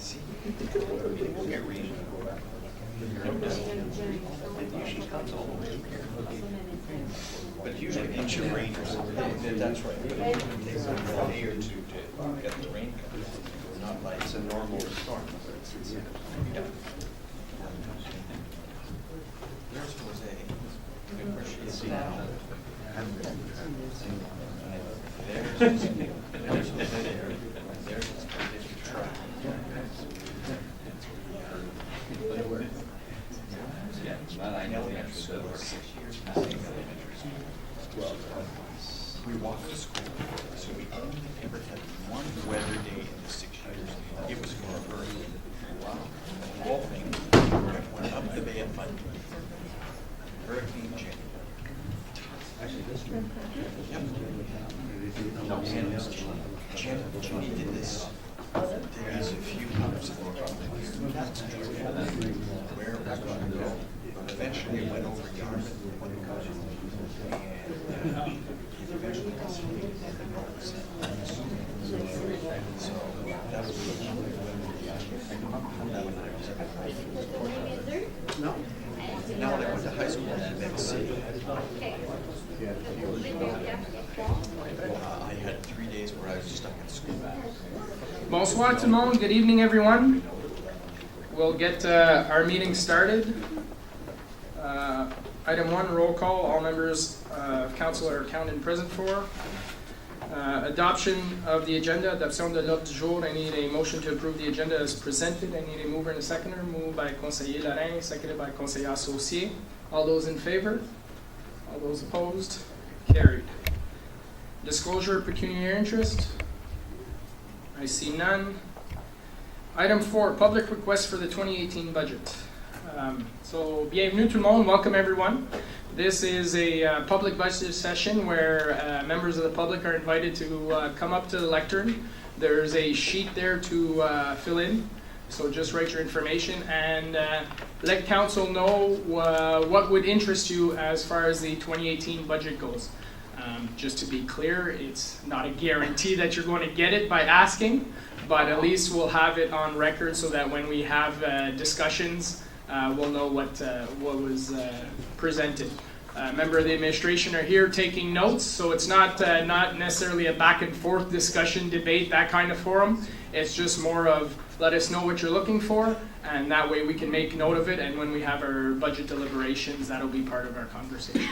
See, we'll get rain. No doubt. It usually comes all the way up here. But usually an inch of rain or something. That's right. But it usually takes a day or two to get the rain coming. Not like it's a normal storm. Yeah. There's Jose. Good question. There's Jose there. There's his truck. Yeah, well, I know the answer to over 6 years. Well, we walked to school, so we only ever had one weather day in the 6 years. It was for a hurricane. Wow. The whole thing went up the Bay of Fundy. Hurricane Jenny. Actually, this one. Yep. No, Jenny did this. There is a few hours ago. Where it was going to go. But eventually it went over Yarmouth. And eventually it was so that was no. Now when I went to high school in Quebec City, I had 3 days where I was stuck in school. Bonsoir tout le monde. Good evening, everyone. We'll get our meeting started. Item 1, roll call. All members of council are counted and present for. Adoption of the agenda. Adoption de l'ordre du jour. I need a motion to approve the agenda as presented. I need a mover and a seconder. Moved by Conseiller Lorrain, seconded by Conseiller Associé. All those in favor? All those opposed? Carried. Disclosure of pecuniary interest. I see none. Item 4, public request for the 2018 budget. So, bienvenue tout le monde. Welcome everyone. This is a public budget session where members of the public are invited to come up to the lectern. There's a sheet there to fill in. So just write your information and let council know what would interest you as far as the 2018 budget goes. Just to be clear, it's not a guarantee that you're going to get it by asking, but at least we'll have it on record so that when we have discussions, we'll know what was presented. Member of the administration are here taking notes, so it's not necessarily a back and forth discussion, debate, that kind of forum. It's just more of let us know what you're looking for, and that way we can make note of it, and when we have our budget deliberations, that'll be part of our conversation.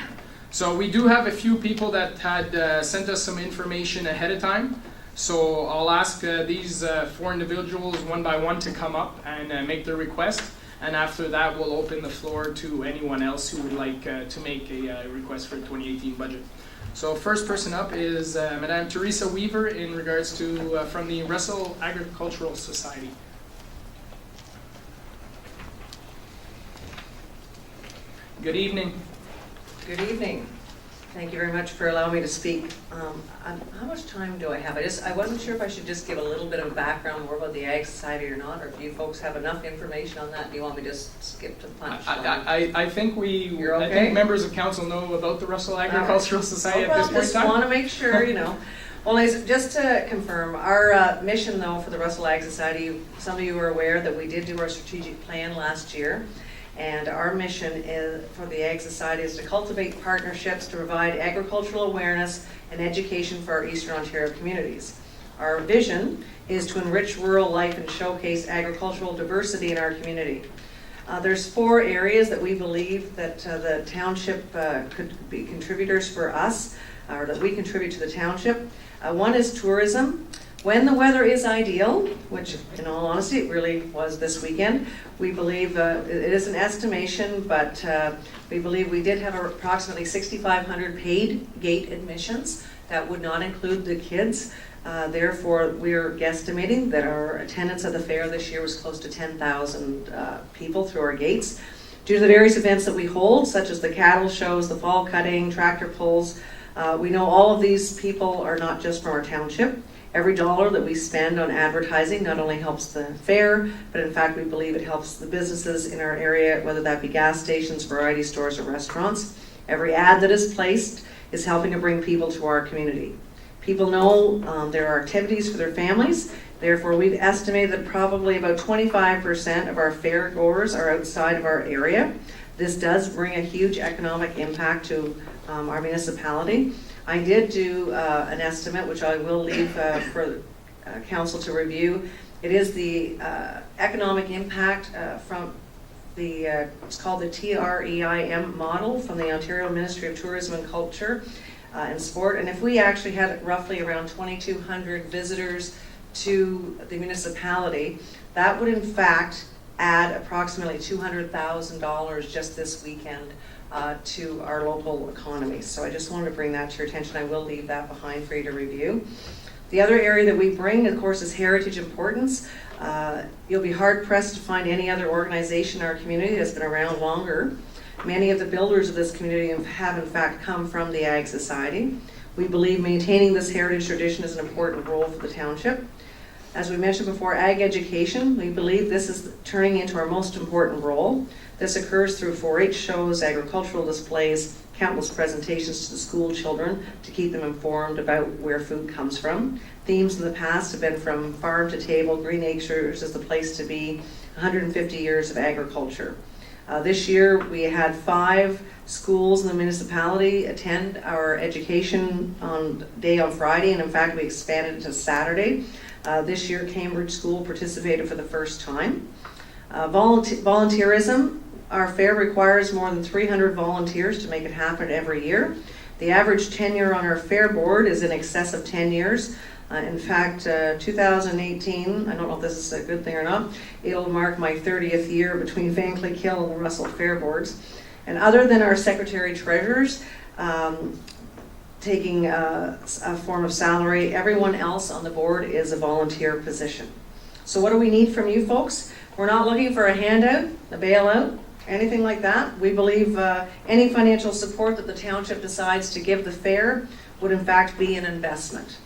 So we do have a few people that had sent us some information ahead of time. So I'll ask these 4 individuals one by one to come up and make their request. And after that, we'll open the floor to anyone else who would like to make a request for the 2018 budget. So first person up is Madame Teresa Weaver in regards to from the Russell Agricultural Society. Good evening. Good evening. Thank you very much for allowing me to speak. How much time do I have? I wasn't sure if I should just give a little bit of background more about the Ag Society or not, or if you folks have enough information on that. Do you want me to just skip to the punch? I think You're okay? I think members of council know about the Russell Agricultural Society at this point in just time. want to make sure, you know. Well, just to confirm, our mission, though, for the Russell Ag Society, some of you are aware that we did do our strategic plan last year. And our mission for the Ag Society is to cultivate partnerships to provide agricultural awareness and education for our Eastern Ontario communities. Our vision is to enrich rural life and showcase agricultural diversity in our community. There's 4 areas that we believe that the township could be contributors for us, or that we contribute to the township. One is tourism. When the weather is ideal, which in all honesty it really was this weekend, we believe, it is an estimation, but we believe we did have approximately 6,500 paid gate admissions. That would not include the kids. Therefore, we're guesstimating that our attendance at the fair this year was close to 10,000 people through our gates. Due to the various events that we hold, such as the cattle shows, the fall cutting, tractor pulls, we know all of these people are not just from our township. Every dollar that we spend on advertising not only helps the fair, but in fact we believe it helps the businesses in our area, whether that be gas stations, variety stores, or restaurants. Every ad that is placed is helping to bring people to our community. People know there are activities for their families Therefore, we've estimated that probably about 25% of our fair goers are outside of our area. This does bring a huge economic impact to our municipality. I did do an estimate, which I will leave for council to review. It is the economic impact from the, it's called the TREIM model from the Ontario Ministry of Tourism and Culture and Sport. And if we actually had roughly around 2,200 visitors to the municipality, that would in fact add approximately $200,000 just this weekend to our local economy. So I just wanted to bring that to your attention. I will leave that behind for you to review. The other area that we bring, of course, is heritage importance. You'll be hard pressed to find any other organization in our community that's been around longer. Many of the builders of this community have in fact come from the Ag Society. We believe maintaining this heritage tradition is an important role for the township. As we mentioned before, ag education, we believe this is turning into our most important role. This occurs through 4-H shows, agricultural displays, countless presentations to the school children to keep them informed about where food comes from. Themes in the past have been from farm to table, Green Acres is the place to be, 150 years of agriculture. This year we had 5 schools in the municipality attend our education day on Friday, and in fact we expanded it to Saturday. This year Cambridge School participated for the first time. Volunteerism, our fair requires more than 300 volunteers to make it happen every year. The average tenure on our fair board is in excess of 10 years. In fact, 2018, I don't know if this is a good thing or not, it'll mark my 30th year between Vankleek Hill and the Russell Fair Boards. And other than our secretary-treasurers taking a form of salary, everyone else on the board is a volunteer position. So what do we need from you folks? We're not looking for a handout, a bailout, anything like that. We believe any financial support that the township decides to give the fair would in fact be an investment.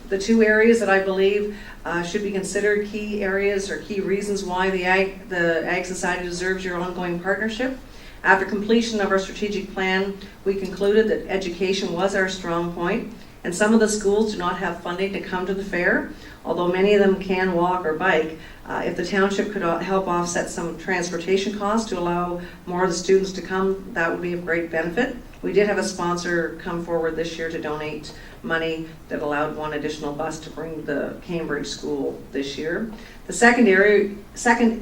The 2 areas that I believe should be considered key areas or key reasons why the Ag Society deserves your ongoing partnership. After completion of our strategic plan, we concluded that education was our strong point, and some of the schools do not have funding to come to the fair, although many of them can walk or bike. If the township could help offset some transportation costs to allow more of the students to come, that would be of great benefit. We did have a sponsor come forward this year to donate money that allowed 1 additional bus to bring the Cambridge School this year. The second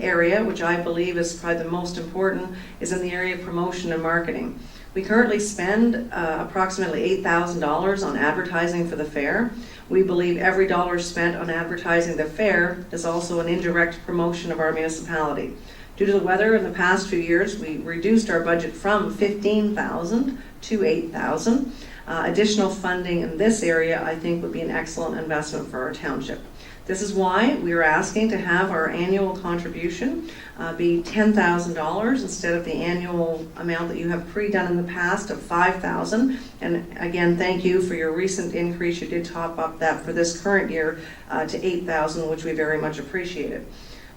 area, which I believe is probably the most important, is in the area of promotion and marketing. We currently spend approximately $8,000 on advertising for the fair. We believe every dollar spent on advertising the fair is also an indirect promotion of our municipality. Due to the weather in the past few years, we reduced our budget from $15,000 to $8,000. Additional funding in this area, I think, would be an excellent investment for our township. This is why we are asking to have our annual contribution be $10,000 instead of the annual amount that you have pre-done in the past of $5,000. And again, thank you for your recent increase. You did top up that for this current year to $8,000, which we very much appreciated.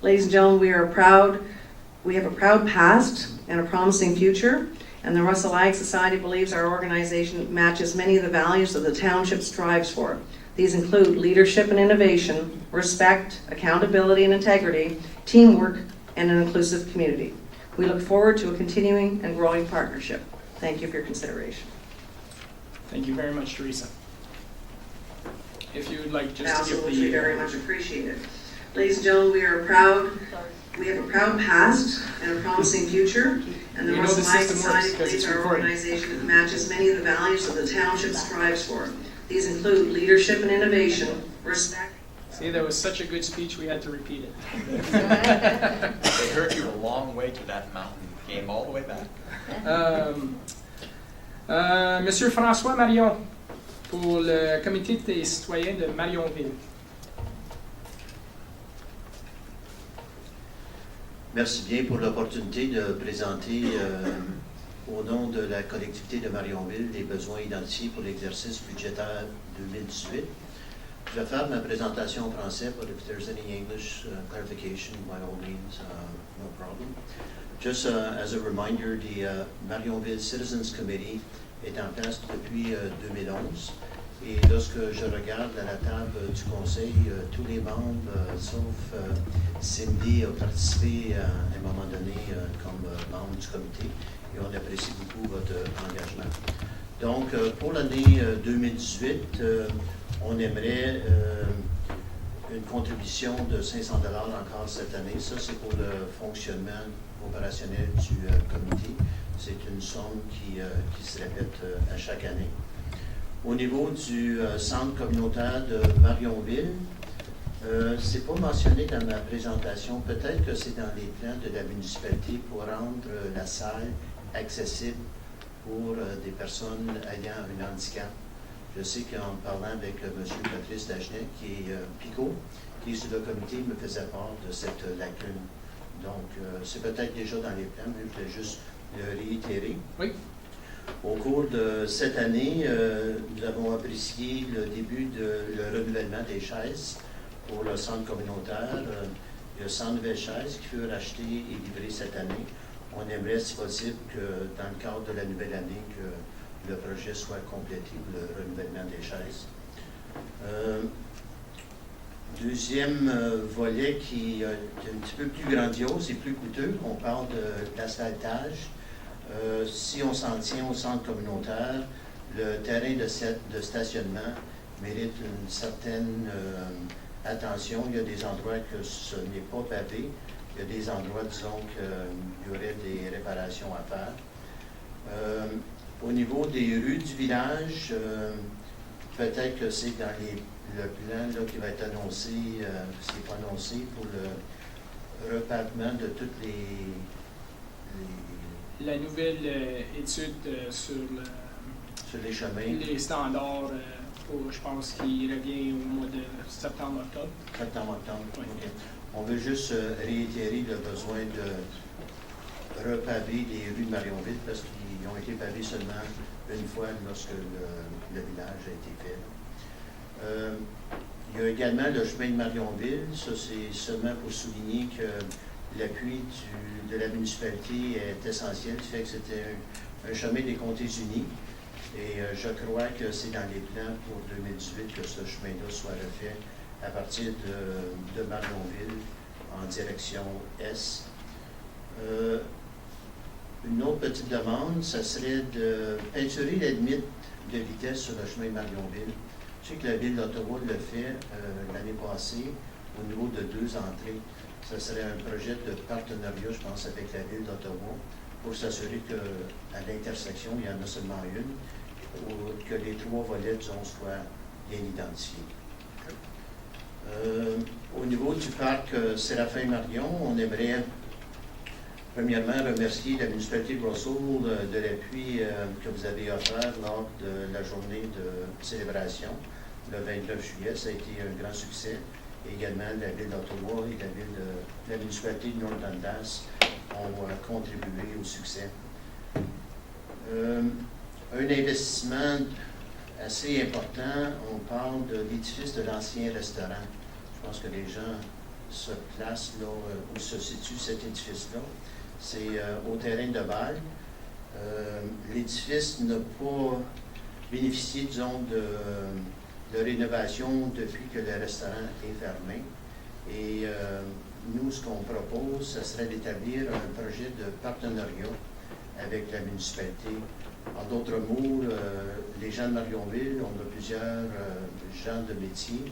Ladies and gentlemen, we have a proud past and a promising future, and the Russell Ag Society believes our organization matches many of the values that the township strives for. These include leadership and innovation, respect, accountability and integrity, teamwork, and an inclusive community. We look forward to a continuing and growing partnership. Thank you for your consideration. Thank you very much, Teresa. If you would like just to give Absolutely, very much appreciated. Ladies and gentlemen, we have a proud past and a promising future, and the Russell Ag Society believes our organization matches many of the values that the township strives for. These include leadership and innovation, respect. See, that was such a good speech, we had to repeat it. They heard you a long way to that mountain, came all the way back. Monsieur François Marion, pour le comité des citoyens de Marionville. Merci bien pour l'opportunité de présenter au nom de la collectivité de Marionville les besoins identifiés pour l'exercice budgétaire 2018. Je vais faire ma présentation en français, but if there's any English clarification, by all means, no problem. Just as a reminder, the Marionville Citizens Committee est en place depuis 2011 Et lorsque je regarde à la table du conseil, tous les membres, sauf Cindy, ont participé à un moment donné comme membre du comité et on apprécie beaucoup votre engagement. Donc, pour l'année 2018, on aimerait une contribution de 500 $ encore cette année. Ça, c'est pour le fonctionnement opérationnel du comité. C'est une somme qui se répète à chaque année. Au niveau du centre communautaire de Marionville, c'est pas mentionné dans ma présentation. Peut-être que c'est dans les plans de la municipalité pour rendre la salle accessible pour des personnes ayant un handicap. Je sais qu'en parlant avec M. Patrice Dagenet, qui est PICO, qui est sur le comité, me faisait part de cette lacune. Donc, c'est peut-être déjà dans les plans, mais je voulais juste le réitérer. Oui. Au cours de cette année, nous avons apprécié le début le renouvellement des chaises pour le centre communautaire. Il y a 100 nouvelles chaises qui furent achetées et livrées cette année. On aimerait, si possible, que dans le cadre de la nouvelle année, que le projet soit complété pour le renouvellement des chaises. Deuxième volet qui est un petit peu plus grandiose et plus coûteux, on parle de l'asphaltage. Si on s'en tient au centre communautaire, le terrain de stationnement mérite une certaine attention. Il y a des endroits que ce n'est pas pavé. Il y a des endroits, disons, qu'il y aurait des réparations à faire. Au niveau des rues du village, peut-être que c'est dans le plan là, qui va être annoncé, c'est pas annoncé pour le repavement de toutes La nouvelle étude sur les chemins. les standards, je pense qu'il revient au mois de septembre-octobre. Septembre-octobre, Oui. OK. On veut juste réitérer le besoin de repaver les rues de Marionville parce qu'ils ont été pavés seulement une fois lorsque le village a été fait. Il y a également le chemin de Marionville. Ça, c'est seulement pour souligner que l'appui de la municipalité est essentiel. Ça fait que c'était un chemin des Comtés unis. Et je crois que c'est dans les plans pour 2018 que ce chemin-là soit refait à partir de Marionville en direction Est. Une autre petite demande, ça serait de peinturer la limite de vitesse sur le chemin de Marionville. Je sais que la Ville d'Ottawa l'a fait l'année passée au niveau de 2 entrées. Ça serait un projet de partenariat, je pense, avec la Ville d'Ottawa pour s'assurer qu'à l'intersection, il y en a seulement une, ou que les 3 volets, disons, soient bien identifiés. Au niveau du parc Séraphin-Marion, on aimerait premièrement remercier la municipalité de Russell de l'appui que vous avez offert lors de la journée de célébration le 29 juillet. Ça a été un grand succès. Et également, la Ville d'Ottawa et la municipalité de North Dundas ont contribué au succès. Un investissement assez important, on parle de l'édifice de l'ancien restaurant. Je pense que les gens se placent là où se situe cet édifice-là. C'est au terrain de Bâle. L'édifice n'a pas bénéficié, disons, de rénovation depuis que le restaurant est fermé. Et nous, ce qu'on propose, ce serait d'établir un projet de partenariat avec la municipalité. En d'autres mots, les gens de Marionville, on a plusieurs gens de métier,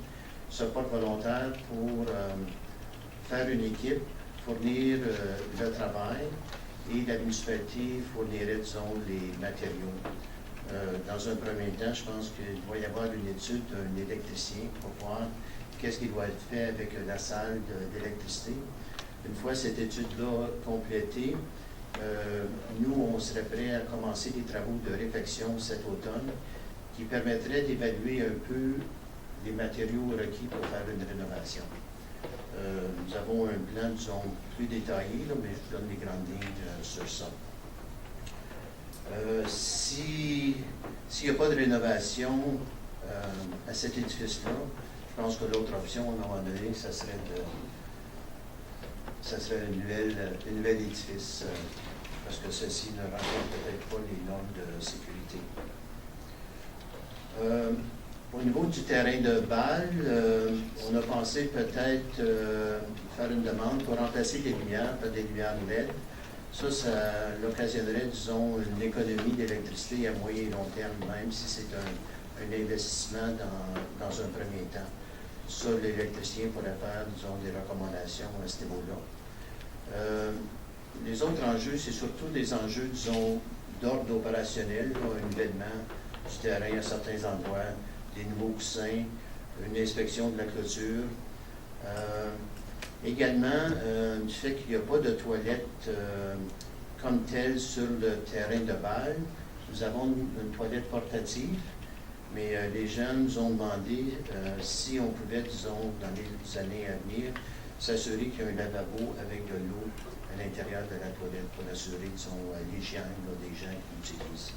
se portent volontaires pour faire une équipe, fournir le travail et la municipalité fournirait, disons, les matériaux. Dans un premier temps, je pense qu'il doit y avoir une étude d'un électricien pour voir qu'est-ce qui doit être fait avec la salle d'électricité. Une fois cette étude-là complétée, nous, on serait prêts à commencer des travaux de réfection cet automne qui permettraient d'évaluer un peu les matériaux requis pour faire une rénovation. Nous avons un plan, disons, plus détaillé, là, mais je vous donne les grandes lignes sur ça. S'il n'y a pas de rénovation à cet édifice-là, je pense que l'autre option, à un moment donné, ça serait un nouvel édifice, parce que ceci ne rencontre peut-être pas les normes de sécurité. Au niveau du terrain de balle, on a pensé peut-être faire une demande pour remplacer les lumières par des lumières LED. Ça l'occasionnerait, disons, une économie d'électricité à moyen et long terme, même si c'est un investissement dans un premier temps. Ça, l'électricien pourrait faire, disons, des recommandations à ce niveau-là. Les autres enjeux, c'est surtout des enjeux, disons, d'ordre opérationnel, là, un nivellement du terrain à certains endroits, des nouveaux coussins, une inspection de la clôture. Également, du fait qu'il n'y a pas de toilette comme telle sur le terrain de balle, nous avons une toilette portative, mais les gens nous ont demandé si on pouvait, disons, dans les années à venir, s'assurer qu'il y a un lavabo avec de l'eau à l'intérieur de la toilette pour assurer, disons, l'hygiène des gens qui l'utilisent.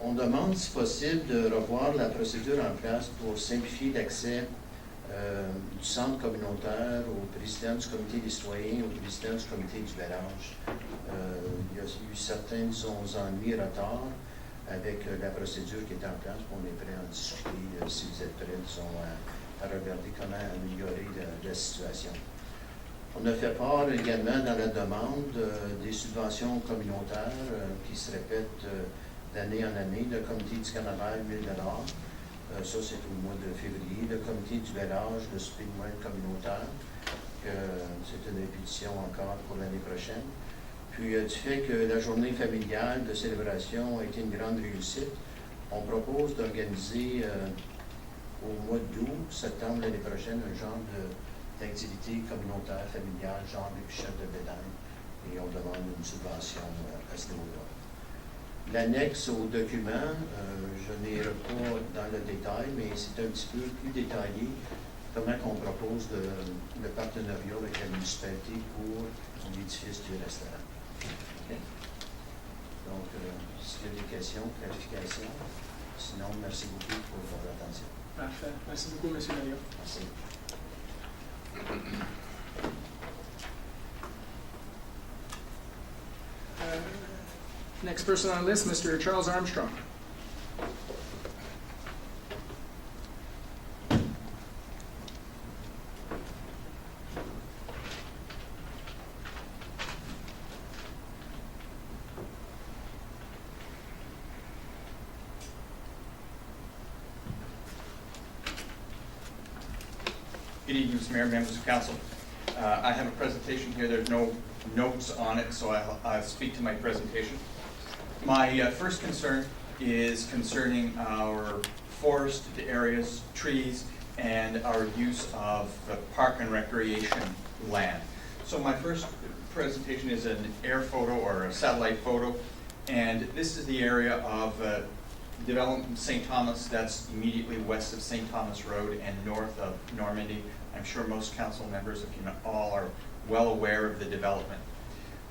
On demande, si possible, de revoir la procédure en place pour simplifier l'accès du centre communautaire au président du comité des citoyens, au président du comité du village. Il y a eu certains, disons, ennuis, retards avec la procédure qui est en place. On est prêt à en discuter si vous êtes prêts, disons, à regarder comment améliorer la situation. On a fait part également dans la demande des subventions communautaires qui se répètent d'année en année. Le comité du carnaval, 1 000 ça, c'est au mois de février. Le comité du village, le souper de Noël communautaire, c'est une répétition encore pour l'année prochaine. Puis, du fait que la journée familiale de célébration a été une grande réussite, on propose d'organiser au mois d'août, septembre l'année prochaine, un genre d'activité communautaire, familiale, genre épluchette de bétail. Et on demande une subvention à ce niveau-là. L'annexe au document, je n'irai pas dans le détail, mais c'est un petit peu plus détaillé comment on propose le partenariat avec la municipalité pour l'édifice du restaurant. Okay. Donc, s'il y a des questions, clarifications, sinon, merci beaucoup pour votre attention. Parfait. Merci beaucoup, M. Mario. Merci. Next person on the list, Mr. Charles Armstrong. Good evening, Mr. Mayor, members of council. I have a presentation here. There's no notes on it, so I'll speak to my presentation. My first concern is concerning our forested areas, trees, and our use of the park and recreation land. So my first presentation is an air photo or a satellite photo, and this is the area of development St. Thomas, that's immediately west of St. Thomas Road and north of Normandy. I'm sure most council members, if you know, all are well aware of the development.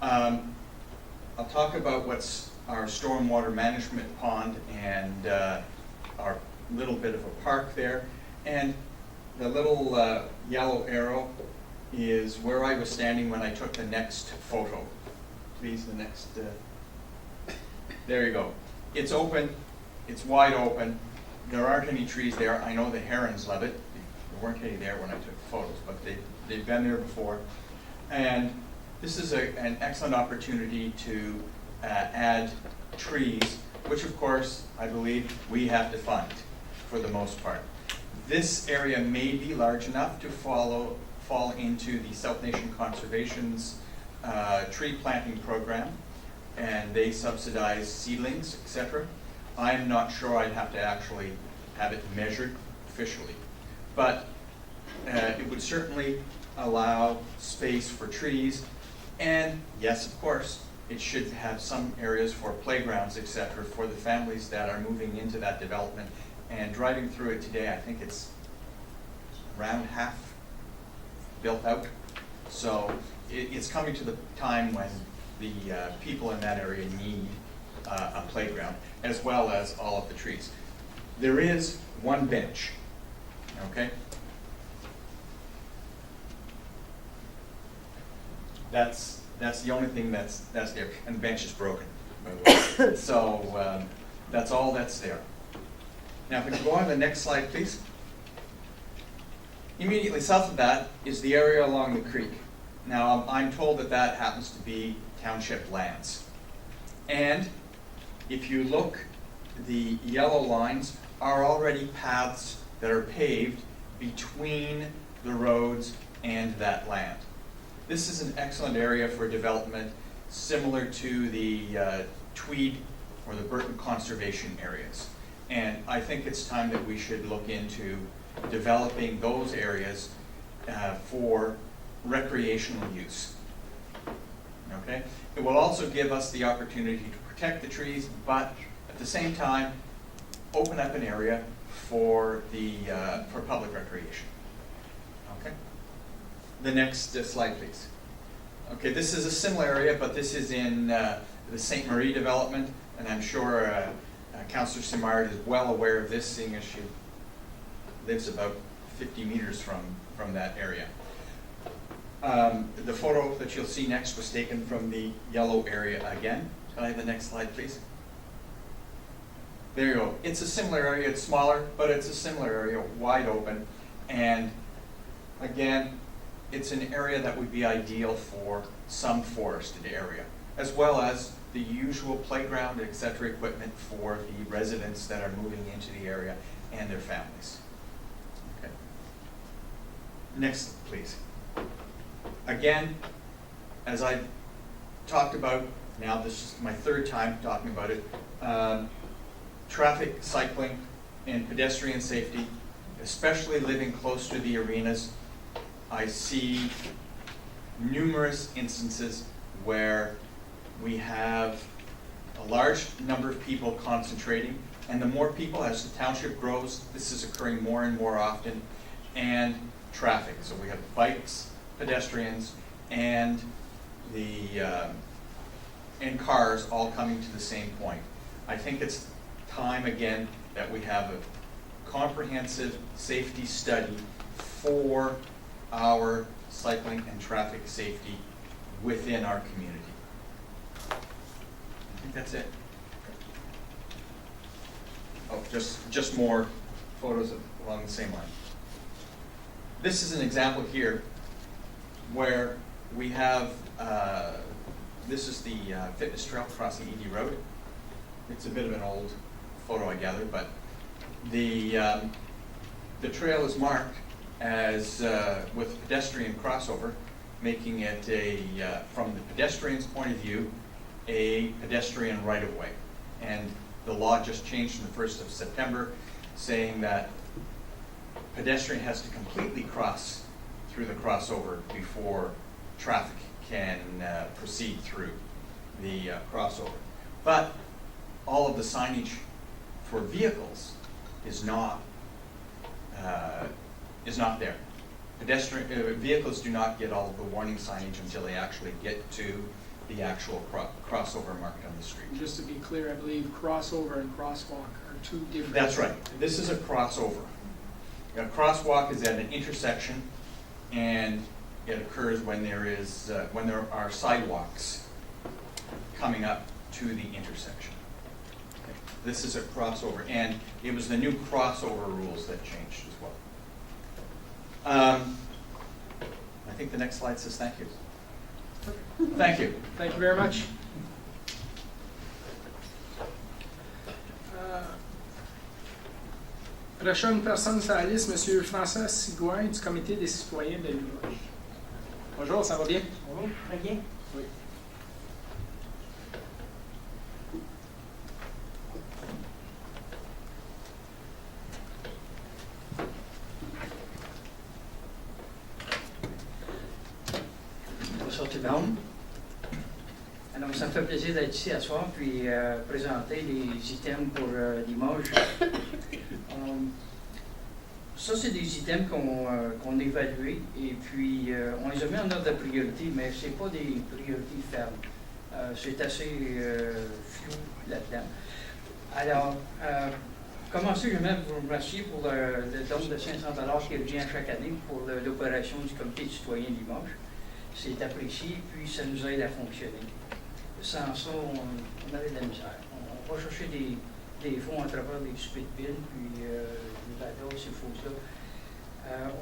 I'll talk about what's our stormwater management pond and our little bit of a park there. And the little yellow arrow is where I was standing when I took the next photo. Please, the next, there you go. It's open, it's wide open. There aren't any trees there. I know the herons love it. There weren't any there when I took photos, but they've been there before. And this is an excellent opportunity to add trees, which of course, I believe, we have to fund for the most part. This area may be large enough to fall into the South Nation Conservation's tree planting program, and they subsidize seedlings, etc. I'm not sure. I'd have to actually have it measured officially. But it would certainly allow space for trees, and yes, of course, it should have some areas for playgrounds, etc., for the families that are moving into that development. And driving through it today, I think it's around half built out. So it's coming to the time when the people in that area need a playground, as well as all of the trees. There is one bench, okay? That's the only thing that's there, and the bench is broken, by the way. So That's all that's there. Now, if we can go on to the next slide, please. Immediately south of that is the area along the creek. Now, I'm told that that happens to be township lands. And if you look, the yellow lines are already paths that are paved between the roads and that land. This is an excellent area for development, similar to the Tweed or the Burton conservation areas. And I think it's time that we should look into developing those areas for recreational use. Okay? It will also give us the opportunity to protect the trees, but at the same time, open up an area for for public recreation. Okay? The next slide, please. Okay, this is a similar area, but this is in the St. Marie development, and I'm sure Councillor Simard is well aware of this, seeing as she lives about 50 meters from that area. The photo that you'll see next was taken from the yellow area again. Can I have the next slide, please? There you go. It's a similar area. It's smaller, but it's a similar area, wide open. And again, it's an area that would be ideal for some forested area, as well as the usual playground, etc. equipment for the residents that are moving into the area and their families. Okay. Next, please. Again, as I talked about, now this is my third time talking about it, traffic, cycling, and pedestrian safety, especially living close to the arenas. I see numerous instances where we have a large number of people concentrating, and the more people, as the township grows, this is occurring more and more often, and traffic. So we have bikes, pedestrians, and and cars all coming to the same point. I think it's time again that we have a comprehensive safety study for our cycling and traffic safety within our community. I think that's it. Oh, just more photos along the same line. This is an example here where we have, this is the fitness trail crossing Edie Road. It's a bit of an old photo, I gather, but the trail is marked as with pedestrian crossover, making it from the pedestrian's point of view, a pedestrian right-of-way. And the law just changed on the 1st of September, saying that pedestrian has to completely cross through the crossover before traffic can proceed through the crossover. But all of the signage for vehicles is not there. Pedestrian vehicles do not get all of the warning signage until they actually get to the actual crossover marked on the street. Just to be clear, I believe crossover and crosswalk are two different. That's right. This is a crossover. A crosswalk is at an intersection, and it occurs when there are sidewalks coming up to the intersection. Okay. This is a crossover, and it was the new crossover rules that changed as well. I think the next slide says thank you. Thank you. Thank you very much. Prochaine personne sur la liste, M. François Sigouin du Comité des citoyens de Limoges. Bonjour, ça va bien? Bonjour, très bien. Oui. Bonsoir tout le monde. Alors, ça me fait plaisir d'être ici à soir puis présenter les items pour Limoges. Ça, c'est des items qu'on a évalués et puis on les a mis en ordre de priorité, mais ce n'est pas des priorités fermes. C'est assez flou là-dedans. Alors, pour commencer, j'aimerais vous remercier pour le don de 500 $ qui revient chaque année pour l'opération du Comité de citoyens de Limoges. C'est apprécié, puis ça nous aide à fonctionner. Sans ça, on avait de la misère. On va chercher des fonds à travers les soupers de ville, puis les vados, ces choses-là.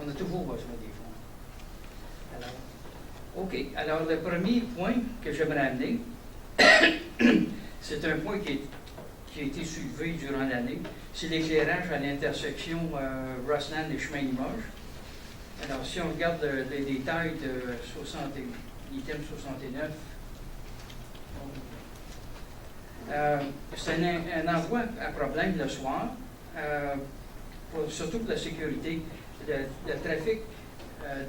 On a toujours besoin des fonds. Alors, OK. Alors, le premier point que j'aimerais amener, c'est un point qui a été soulevé durant l'année, c'est l'éclairage à l'intersection Rossland et Chemin-Limoges. Alors, si on regarde les détails de l'item 69, c'est un endroit à problème le soir, surtout pour la sécurité. Le trafic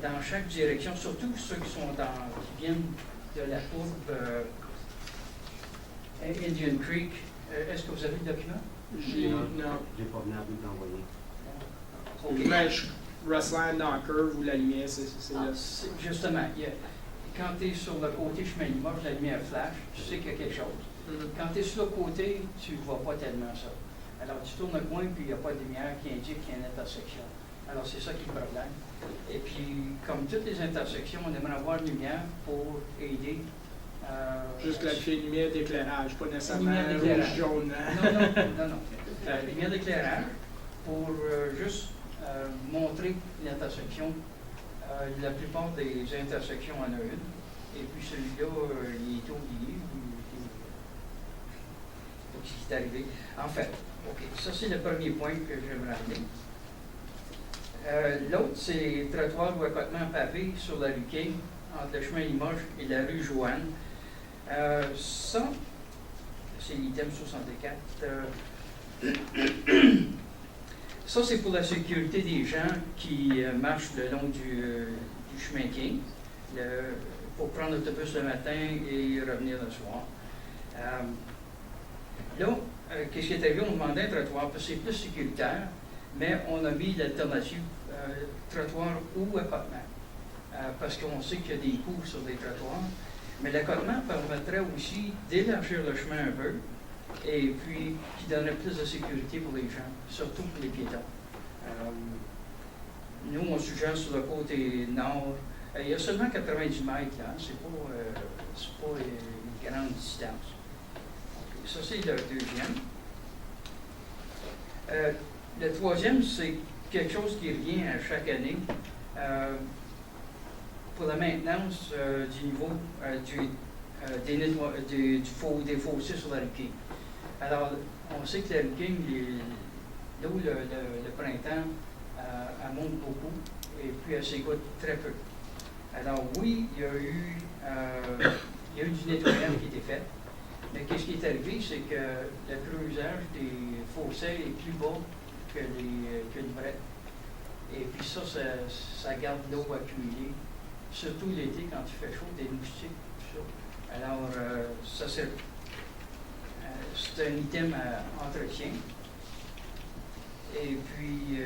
dans chaque direction, surtout ceux qui viennent de la courbe Indian Creek. Est-ce que vous avez le document? Non. J'ai pas venu à bout d'envoyer. OK. Mais Russland dans la curve ou la lumière, c'est là. Justement, quand tu es sur le côté chemin Limoges, la lumière flash, tu sais qu'il y a quelque chose. Quand tu es sur le côté, tu ne vois pas tellement ça. Alors, tu tournes le coin, puis il n'y a pas de lumière qui indique qu'il y a une intersection. Alors, c'est ça qui est le problème. Et puis, comme toutes les intersections, on aimerait avoir une lumière pour aider. Juste la lumière d'éclairage, pas nécessairement lumière d'éclairage. rouge, jaune. Non. La lumière d'éclairage pour juste montrer l'intersection. La plupart des intersections en a une. Et puis celui-là, il est oublié. Ce qui est arrivé. En fait, OK, ça c'est le premier point que j'aimerais amener. L'autre, c'est trottoir ou accotement pavé sur la rue King, entre le chemin Limoges et la rue Joanne. Ça, c'est l'item 64. Ça, c'est pour la sécurité des gens qui marchent le long du chemin King, pour prendre l'autobus le matin et revenir le soir. Là, qu'est-ce qui est arrivé? On demandait un trottoir, parce que c'est plus sécuritaire, mais on a mis l'alternative trottoir ou accotement. Parce qu'on sait qu'il y a des coûts sur des trottoirs. Mais l'accotement permettrait aussi d'élargir le chemin un peu et puis qui donnerait plus de sécurité pour les gens, surtout pour les piétons. Nous, on suggère sur le côté nord, il y a seulement 90 mètres, là, c'est pas une grande distance. Ça, c'est le deuxième. Le troisième, c'est quelque chose qui revient à chaque année. Pour la maintenance du niveau des fossés sur la rue King. Alors, on sait que la rue King, là où le printemps, elle monte beaucoup et puis elle s'égoutte très peu. Alors oui, il y a eu du nettoyage qui a été fait, mais qu'est-ce qui est arrivé, c'est que le creusage des fossés est plus bas que le vrai. Et puis ça garde l'eau accumulée. Surtout l'été, quand il fait chaud, des moustiques, tout ça. Alors, ça, c'est un item à entretien. Et puis,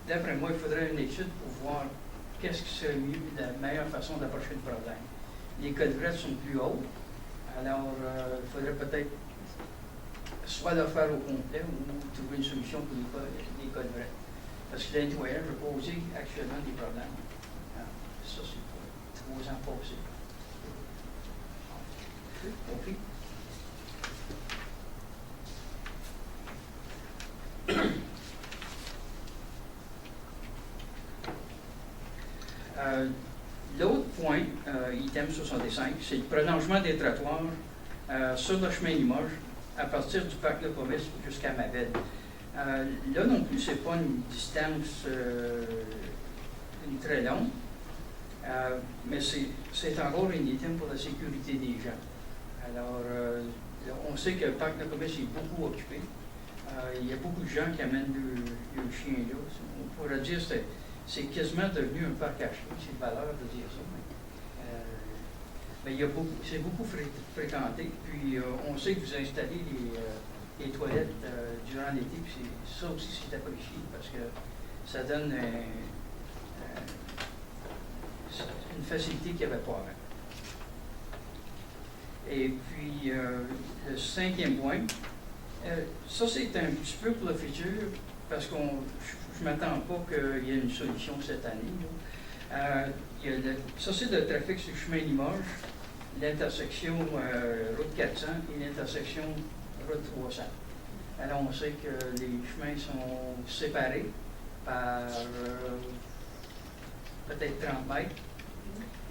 d'après moi, il faudrait une étude pour voir qu'est-ce qui serait mieux, la meilleure façon d'approcher le problème. Les collerettes sont plus hautes, alors il faudrait peut-être soit le faire au complet ou trouver une solution pour les collerettes. Parce que le nettoyage va poser actuellement des problèmes. Alors, ça, c'est 3 ans passés. OK. L'autre point, item 65, c'est le prolongement des trottoirs sur le chemin Limoges à partir du parc de Commerce jusqu'à Mabel. Là non plus, ce n'est pas une distance très longue, mais c'est encore un item pour la sécurité des gens. Alors, on sait que le parc de Commerce est beaucoup occupé. Il y a beaucoup de gens qui amènent le chien là. On pourrait dire que c'est quasiment devenu un parc à chiens, c'est de valeur de dire ça. Mais c'est beaucoup fréquenté. Puis on sait que vous installez les toilettes durant l'été, puis ça aussi c'est apprécié parce que ça donne une facilité qu'il n'y avait pas avant. Et puis le 5e point, ça c'est un petit peu pour le futur parce que je ne m'attends pas qu'il y ait une solution cette année. Ça c'est le trafic sur le chemin Limoges, l'intersection route 400 et l'intersection route 300. Alors, on sait que les chemins sont séparés par peut-être 30 mètres.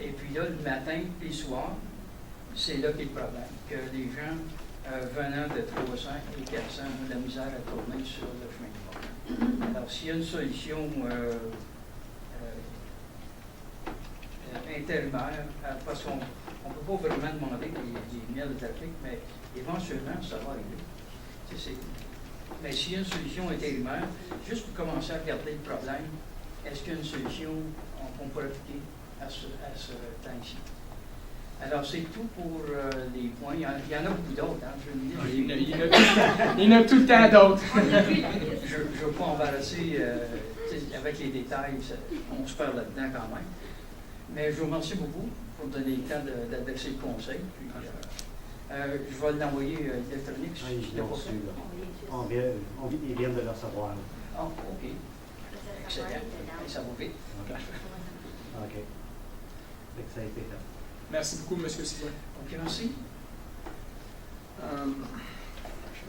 Et puis là, le matin et le soir, c'est là qu'est le problème, que les gens venant de 300 et 400 ont de la misère à tourner sur le chemin de bord. Alors, s'il y a une solution intérimaire, parce qu'on ne peut pas vraiment demander des miels de trafic, mais éventuellement, ça va arriver. Mais s'il y a une solution intérimaire, juste pour commencer à regarder le problème, est-ce qu'il y a une solution qu'on pourrait appliquer à ce temps-ci? Alors, c'est tout pour les points. Il y en a beaucoup d'autres. Hein, Il y en a tout le temps d'autres. je ne veux pas embarrasser avec les détails. On se perd là-dedans quand même. Mais je vous remercie beaucoup pour donner le temps d'adresser le conseil. Puis, je vais l'envoyer électronique. Ah, ils l'ont reçu, là. Ils viennent de le recevoir. Ah, OK. Excellent. Ça va vite. OK. Fait que ça a été fait. Merci beaucoup, M. Sigouin. OK, merci.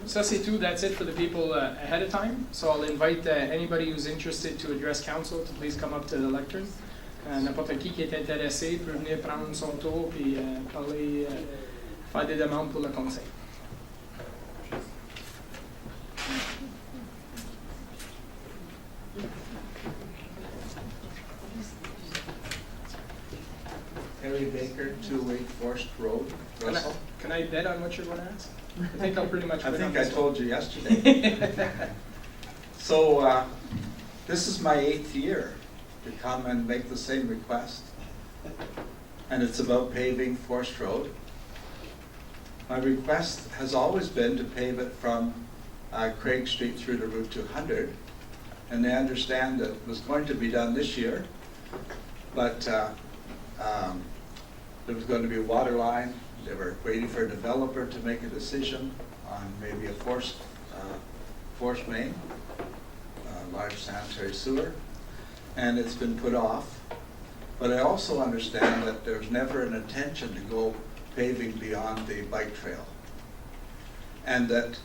Ça, c'est tout. That's it for the people ahead of time. So I'll invite anybody who's interested to address council to please come up to the lectern. N'importe qui est intéressé peut venir prendre son tour et parler, faire des demandes pour le conseil. Harry Baker, 208 Forest Road, Russell. Can I bet on what you're going to ask? I think I'll pretty much I win on think I this told you yesterday. So this is my 8th year to come and make the same request. And it's about paving Forest Road. My request has always been to pave it from Craig Street through to Route 200. And they understand that it was going to be done this year, but there was going to be a water line. They were waiting for a developer to make a decision on maybe a forced main, large sanitary sewer, and it's been put off. But I also understand that there's never an intention to go paving beyond the bike trail, and that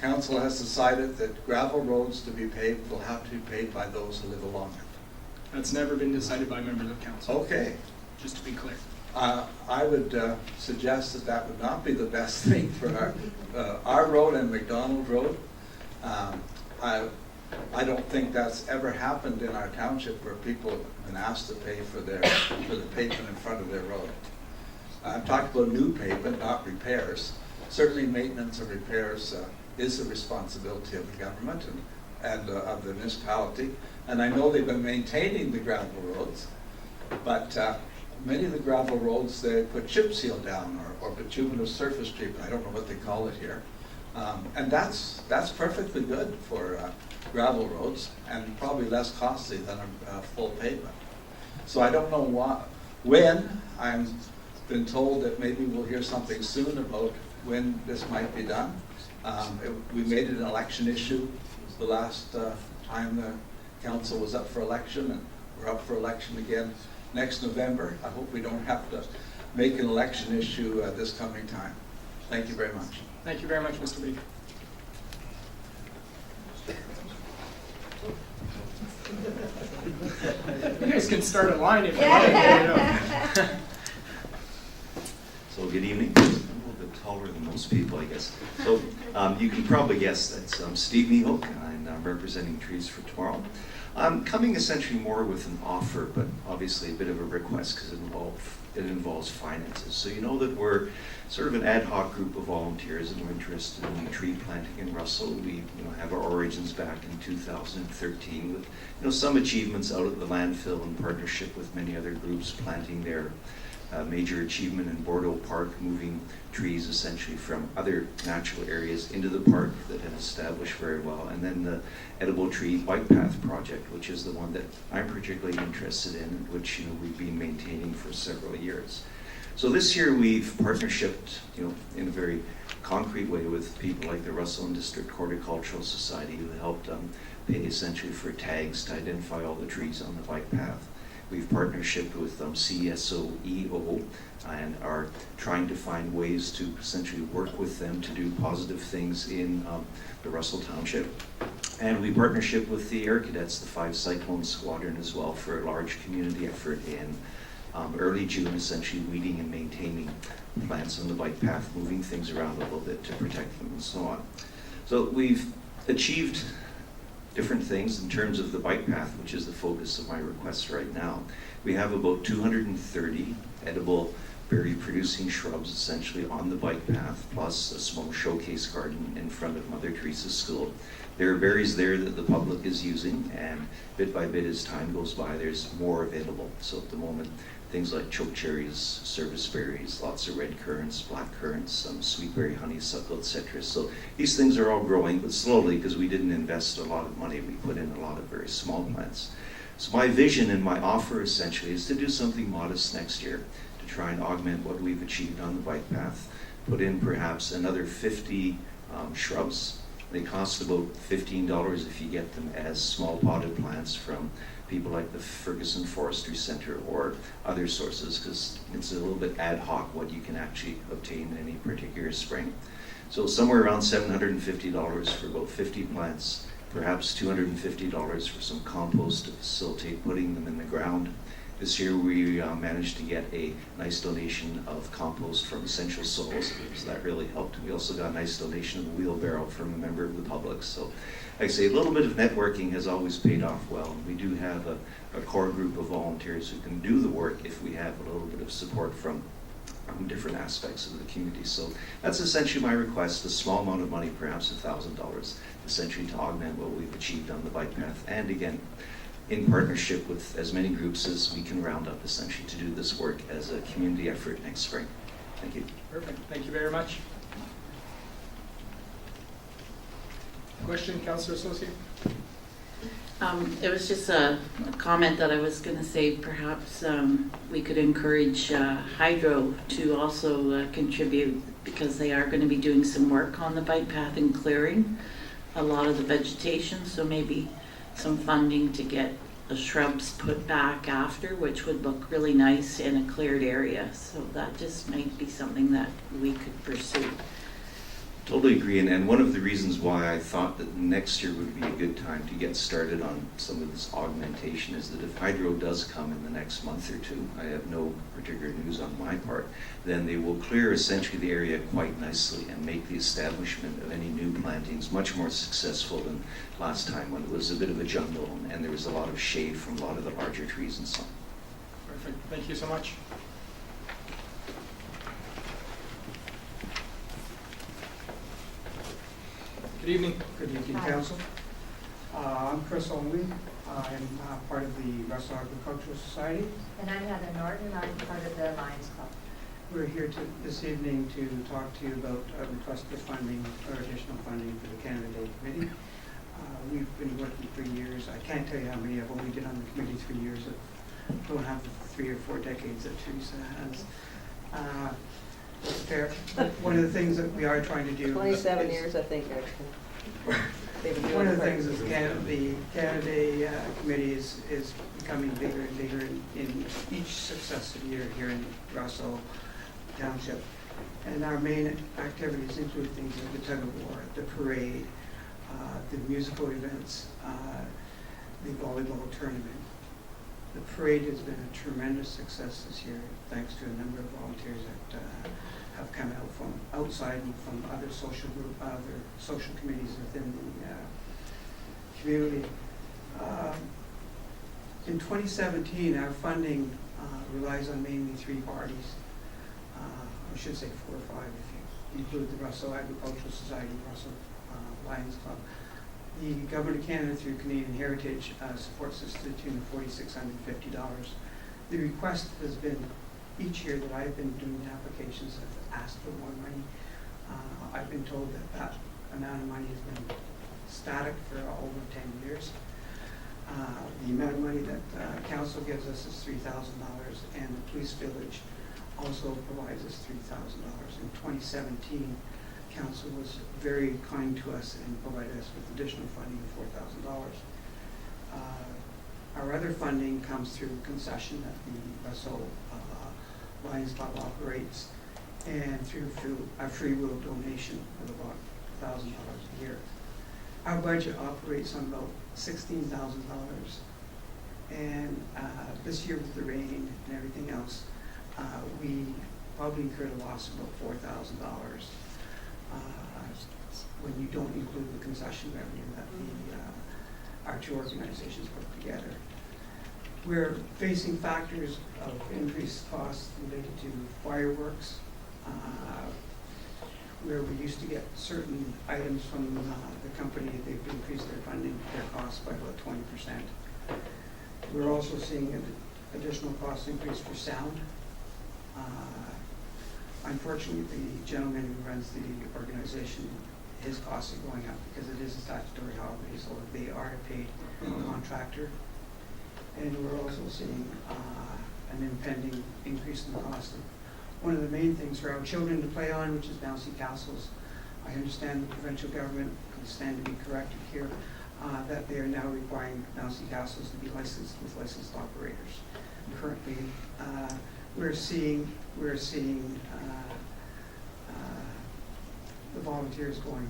council has decided that gravel roads to be paved will have to be paved by those who live along it. That's never been decided by members of council. Okay. Just to be clear. I would suggest that that would not be the best thing for our road and McDonald Road. I don't think that's ever happened in our township where people have been asked to pay for the pavement in front of their road. I'm talking about new pavement, not repairs. Certainly maintenance and repairs is the responsibility of the government and of the municipality. And I know they've been maintaining the gravel roads, but many of the gravel roads, they put chip seal down or bituminous surface treatment. I don't know what they call it here. And that's perfectly good for gravel roads and probably less costly than a full pavement. So I don't know when. I've been told that maybe we'll hear something soon about when this might be done. We made it an election issue the last time the council was up for election, and we're up for election again next November. I hope we don't have to make an election issue this coming time. Thank you very much. Thank you very much, Mr. Baker. You guys can start a line if you want to. So good evening. I'm a little bit taller than most people, I guess. So you can probably guess that's Steve Mihok, and I'm representing Trees for Tomorrow. I'm coming essentially more with an offer, but obviously a bit of a request because it involves finances. So you know that we're sort of an ad hoc group of volunteers and we're interested in tree planting in Russell. We have our origins back in 2013 with some achievements out at the landfill in partnership with many other groups planting their major achievement in Bordeaux Park, moving trees essentially from other natural areas into the park that had established very well, and then the Edible Tree Bike Path project, which is the one that I'm particularly interested in, which we've been maintaining for several years. So this year we've partnershiped, in a very concrete way with people like the Russell and District Horticultural Society, who helped pay essentially for tags to identify all the trees on the bike path. We've partnership with CSOEO and are trying to find ways to essentially work with them to do positive things in the Russell Township. And we partnership with the Air Cadets, the 5 Cyclone Squadron as well, for a large community effort in early June, essentially weeding and maintaining plants on the bike path, moving things around a little bit to protect them and so on. So we've achieved different things in terms of the bike path, which is the focus of my request right now. We have about 230 edible berry producing shrubs essentially on the bike path, plus a small showcase garden in front of Mother Teresa's school. There are berries there that the public is using, and bit by bit as time goes by, there's more available. So at the moment, things like choke cherries, service berries, lots of red currants, black currants, some sweet berry honeysuckle, etc. So these things are all growing, but slowly, because we didn't invest a lot of money. We put in a lot of very small plants. So my vision and my offer essentially is to do something modest next year, to try and augment what we've achieved on the bike path, put in perhaps another 50 shrubs. They cost about $15 if you get them as small potted plants from people like the Ferguson Forestry Center or other sources, because it's a little bit ad hoc what you can actually obtain in any particular spring. So somewhere around $750 for about 50 plants, perhaps $250 for some compost to facilitate putting them in the ground. This year we managed to get a nice donation of compost from Essential Soils, so that really helped. We also got a nice donation of a wheelbarrow from a member of the public. So like I say, a little bit of networking has always paid off well. We do have a core group of volunteers who can do the work if we have a little bit of support from different aspects of the community. So that's essentially my request, a small amount of money, perhaps $1,000, essentially to augment what we've achieved on the bike path. And again, in partnership with as many groups as we can round up, essentially, to do this work as a community effort next spring. Thank you. Perfect, thank you very much. Question, Councillor Associate? It was just a comment that I was going to say perhaps we could encourage Hydro to also contribute, because they are going to be doing some work on the bike path and clearing a lot of the vegetation, so maybe some funding to get the shrubs put back after, which would look really nice in a cleared area. So that just might be something that we could pursue. Totally agree, and one of the reasons why I thought that next year would be a good time to get started on some of this augmentation is that if Hydro does come in the next month or two, I have no particular news on my part, then they will clear essentially the area quite nicely and make the establishment of any new plantings much more successful than last time when it was a bit of a jungle and there was a lot of shade from a lot of the larger trees and so on. Perfect, thank you so much. Good evening. Good evening, Council. I'm Chris Olney. I'm part of the Russell Agricultural Society. And I'm Heather Norton, and I'm part of the Lions Club. We're here this evening to talk to you about a request for funding or additional funding for the Canada Day Committee. We've been working for years. I can't tell you how many of them we did on the committee 3 years. Don't have the 3 or 4 decades that Teresa has. Fair. One of the things that we are trying to do 27 is, years, I think, actually. They've been doing one of it the for- things is the Canada Day Committee is becoming bigger and bigger in each successive year here in Russell Township. And our main activities include things like the tug of war, the parade, the musical events, the volleyball tournament. The parade has been a tremendous success this year, thanks to a number of volunteers that have come out from outside and from other social committees within the community. In 2017, our funding relies on mainly 3 parties. I should say 4 or 5 if you include the Russell Agricultural Society, Russell Lions Club. The Government of Canada, through Canadian Heritage, supports us to the tune of $4,650. The request has been, each year that I've been doing applications, I've asked for more money. I've been told that that amount of money has been static for over 10 years. The amount of money that Council gives us is $3,000, and the Police Village also provides us $3,000. In 2017, Council was very kind to us and provided us with additional funding of $4,000. Our other funding comes through concession that the Russell Lions Club operates, and through a free will donation of about $1,000 a year. Our budget operates on about $16,000, and this year with the rain and everything else, we probably incurred a loss of about $4,000 when you don't include the concession revenue that our two organizations put together. We're facing factors of increased costs related to fireworks, where we used to get certain items from the company, they've increased their funding, their costs by about 20%. We're also seeing an additional cost increase for sound. Unfortunately, the gentleman who runs the organization, his costs are going up because it is a statutory holiday, so they are a paid contractor. And we're also seeing an impending increase in the cost of one of the main things for our children to play on, which is bouncy castles. I understand the provincial government, can stand to be corrected here, that they are now requiring bouncy castles to be licensed with licensed operators. Currently, we're seeing the volunteers going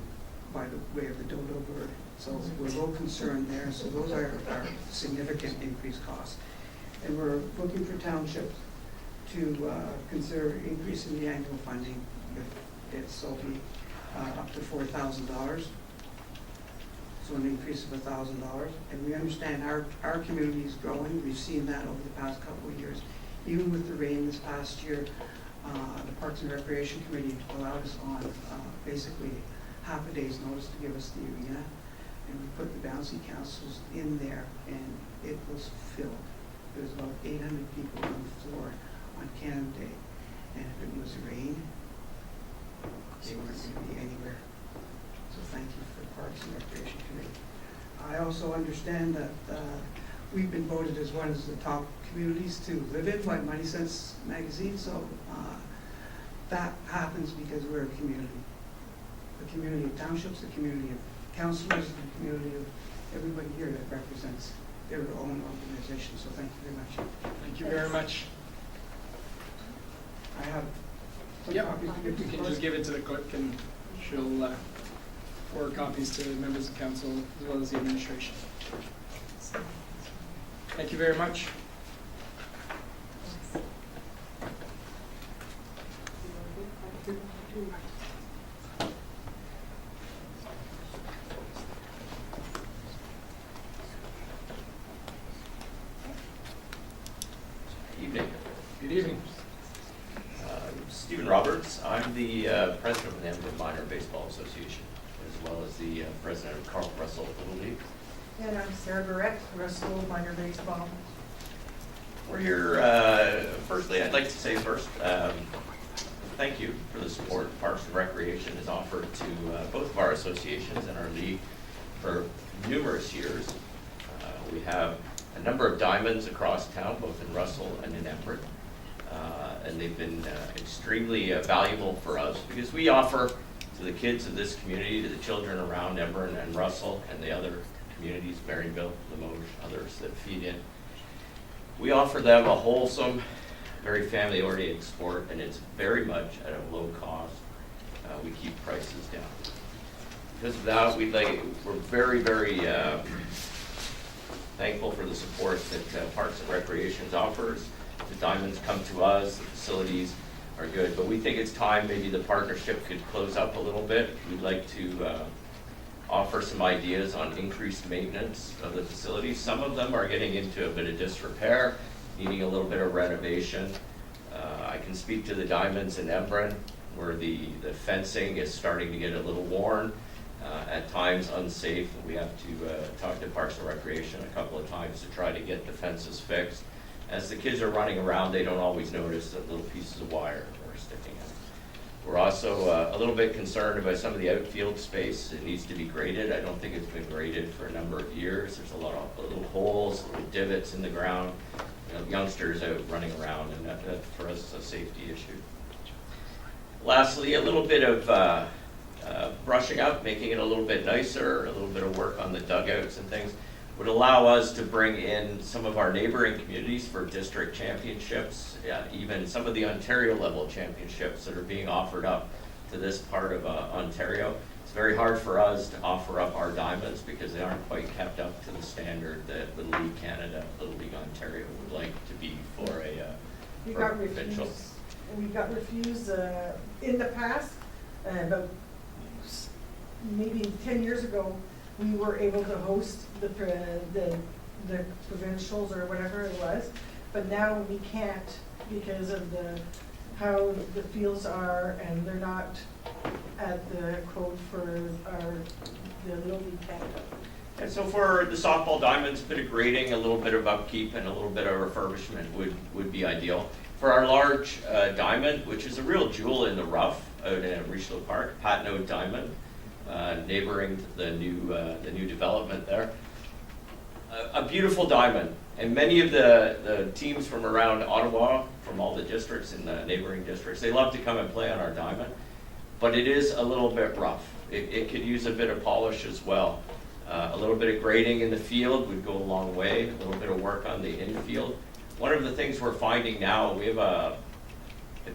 by the way of the dodo bird. So we're a little concerned there. So those are significant increased costs. And we're looking for townships to consider increasing the annual funding if it's so be up to $4,000. So an increase of $1,000. And we understand our community is growing. We've seen that over the past couple of years. Even with the rain this past year, the Parks and Recreation Committee allowed us on basically half a day's notice to give us the arena. And we put the bouncy castles in there, and it was filled. There was about 800 people on the floor on Canada Day. And if it was rain, they weren't going to be anywhere. So thank you for the Parks and Recreation Committee. I also understand that we've been voted as one of the top communities to live in by Money Sense magazine, so that happens because we're a community. The community of townships, the community of councillors, the community of everybody here that represents their own organization, so thank you very much. Thank you very much. I have some Yep, copies to give to you the can just give it to the clerk and she'll forward copies to members of council as well as the administration. Thank you very much. Evening. Good evening. Stephen Roberts. I'm the president of the Edmonton Minor Baseball Association, as well as the president of Carl Russell Little League. And I'm Sarah Barrett, Russell Minor Baseball. We're here, firstly, I'd like to say first, thank you for the support Parks and Recreation has offered to both of our associations and our league for numerous years. We have a number of diamonds across town, both in Russell and in Embrun. And they've been extremely valuable for us because we offer to the kids of this community, to the children around Embrun and Russell and the other communities, Marionville, Limoges, others that feed in. We offer them a wholesome, very family-oriented sport, and it's very much at a low cost. We keep prices down. Because of that, we're very, very thankful for the support that Parks and Recreation offers. The diamonds come to us, the facilities are good, but we think it's time maybe the partnership could close up a little bit. We'd like to offer some ideas on increased maintenance of the facilities. Some of them are getting into a bit of disrepair, needing a little bit of renovation. I can speak to the diamonds in Embrun, where the fencing is starting to get a little worn, at times unsafe. We have to talk to Parks and Recreation a couple of times to try to get the fences fixed. As the kids are running around, they don't always notice that little pieces of wire are sticking out. We're also a little bit concerned about some of the outfield space. It needs to be graded. I don't think it's been graded for a number of years. There's a lot of little holes, little divots in the ground, youngsters out running around, and that for us is a safety issue. Lastly, a little bit of brushing up, making it a little bit nicer, a little bit of work on the dugouts and things. would allow us to bring in some of our neighboring communities for district championships, even some of the Ontario level championships that are being offered up to this part of Ontario. It's very hard for us to offer up our diamonds because they aren't quite kept up to the standard that Little League Canada, Little League Ontario would like to be for a We for got provincial. refused, we got refused in the past, about maybe 10 years ago, we were able to host the provincials or whatever it was, but now we can't because of how the fields are, and they're not at the quote for the Little League Canada. And so for the softball diamonds, a bit of grading, a little bit of upkeep, and a little bit of refurbishment would be ideal. For our large diamond, which is a real jewel in the rough out in Richelieu Park, Patnaud Diamond, neighboring the new development there. A beautiful diamond, and many of the teams from around Ottawa, from all the districts in the neighboring districts, they love to come and play on our diamond, but it is a little bit rough. It could use a bit of polish as well. A little bit of grading in the field would go a long way, a little bit of work on the infield. One of the things we're finding now, we have a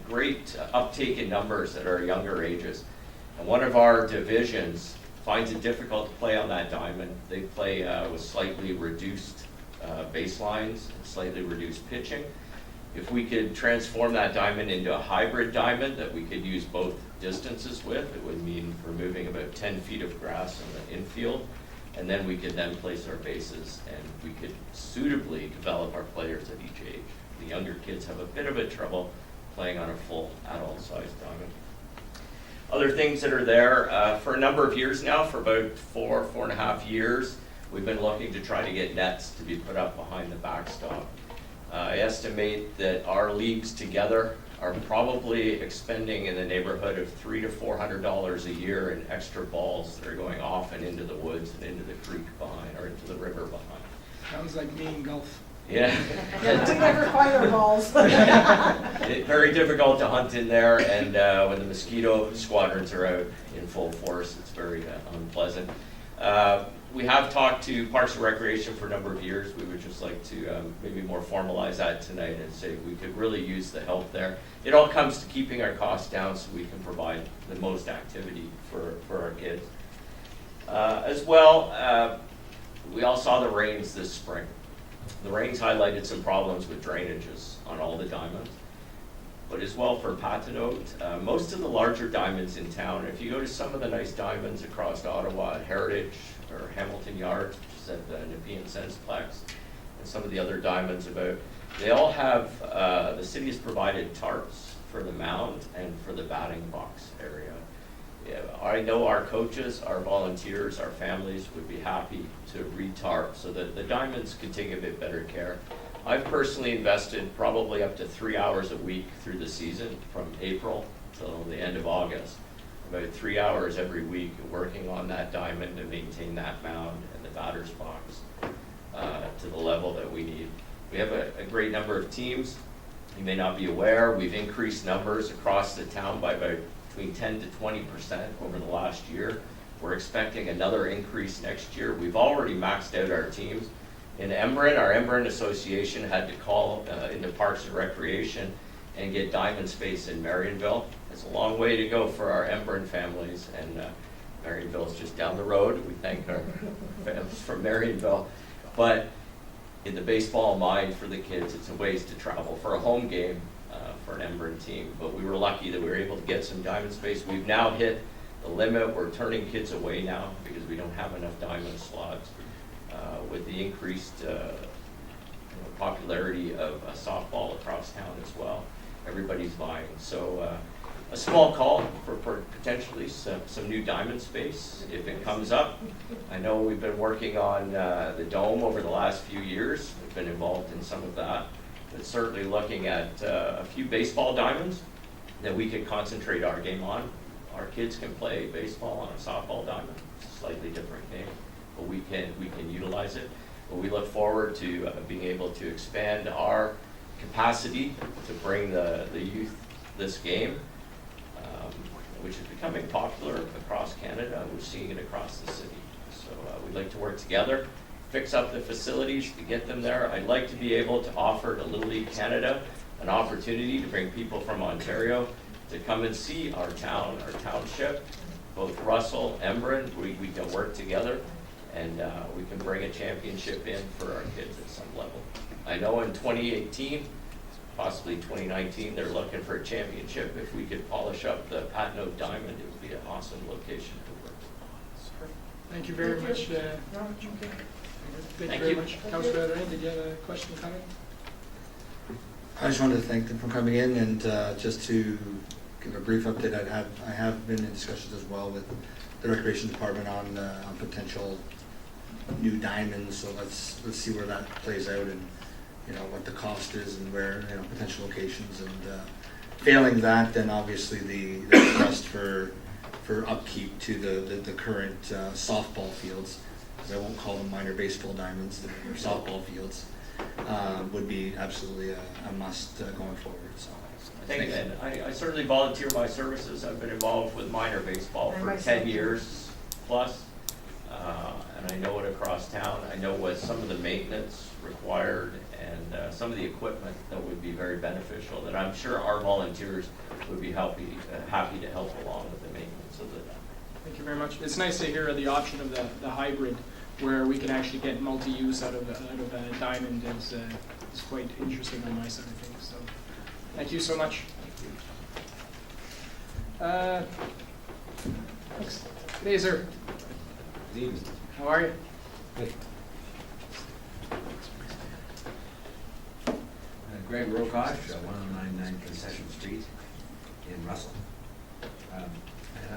great uptake in numbers at our younger ages. And one of our divisions finds it difficult to play on that diamond. They play with slightly reduced baselines and slightly reduced pitching. If we could transform that diamond into a hybrid diamond that we could use both distances with, it would mean removing about 10 feet of grass in the infield. And then we could then place our bases, and we could suitably develop our players at each age. The younger kids have a bit of a trouble playing on a full adult-sized diamond. Other things that are there, for a number of years now, for about 4.5 years, we've been looking to try to get nets to be put up behind the backstop. I estimate that our leagues together are probably expending in the neighborhood of $300 to $400 a year in extra balls that are going off and into the woods and into the creek behind, or into the river behind. Sounds like me in golf. Yeah. We never find our balls. Very difficult to hunt in there, and when the mosquito squadrons are out in full force, it's very unpleasant. We have talked to Parks and Recreation for a number of years. We would just like to maybe more formalize that tonight and say we could really use the help there. It all comes to keeping our costs down so we can provide the most activity for our kids. As well, we all saw the rains this spring. The rains highlighted some problems with drainages on all the diamonds, but as well for Patnaud. Most of the larger diamonds in town, if you go to some of the nice diamonds across Ottawa, Heritage or Hamilton Yards, which is at the Nepean Sensplex, and some of the other diamonds about, they all have, the city has provided tarps for the mound and for the batting box area. Yeah, I know our coaches, our volunteers, our families would be happy to re-tarp so that the diamonds can take a bit better care. I've personally invested probably up to 3 hours a week through the season, from April till the end of August. About 3 hours every week working on that diamond to maintain that mound and the batter's box to the level that we need. We have a great number of teams. You may not be aware, we've increased numbers across the town by about between 10 to 20% over the last year. We're expecting another increase next year. We've already maxed out our teams. In Embrun, our Embrun Association had to call into Parks and Recreation and get diamond space in Marionville. It's a long way to go for our Embrun families, and Marionville's just down the road. We thank our families from Marionville. But in the baseball mind for the kids, it's a ways to travel for a home game for an Embrun team. But we were lucky that we were able to get some diamond space. We've now hit the limit. We're turning kids away now because we don't have enough diamond slots. With the increased popularity of softball across town as well, everybody's vying. So a small call for potentially some new diamond space if it comes up. I know we've been working on the dome over the last few years. We've been involved in some of that, but certainly looking at a few baseball diamonds that we could concentrate our game on. Our kids can play baseball on a softball diamond. It's a slightly different game, but we can utilize it. But we look forward to being able to expand our capacity to bring the youth this game, which is becoming popular across Canada. We're seeing it across the city. So we'd like to work together. fix up the facilities, to get them there. I'd like to be able to offer to Little League Canada an opportunity to bring people from Ontario to come and see our town, our township, both Russell, Embrun. We can work together, and we can bring a championship in for our kids at some level. I know in 2018, possibly 2019, they're looking for a championship. If we could polish up the Patno Diamond, it would be an awesome location to work. Thank you very much. Thank you very much. Councilor Rain, did you have a question or comment? I just wanted to thank them for coming in, and just to give a brief update, I have been in discussions as well with the Recreation Department on potential new diamonds. So let's see where that plays out, and what the cost is, and where potential locations. And failing that, then obviously the request for upkeep to the current softball fields, because I won't call them minor baseball diamonds, they're softball fields, would be absolutely a must going forward. So Thank you. And I certainly volunteer my services. I've been involved with minor baseball And for myself 10 too. years plus, and I know it across town. I know what some of the maintenance required and some of the equipment that would be very beneficial, that I'm sure our volunteers would be happy to help along with the maintenance of that. Thank you very much. It's nice to hear the option of the hybrid, where we can actually get multi-use out of a diamond. Is quite interesting on my side of things. So, thank you so much. Thanks. Good day, sir. Good evening. How are you? Good. Greg Rokosh, 1099 Concession Street in Russell. And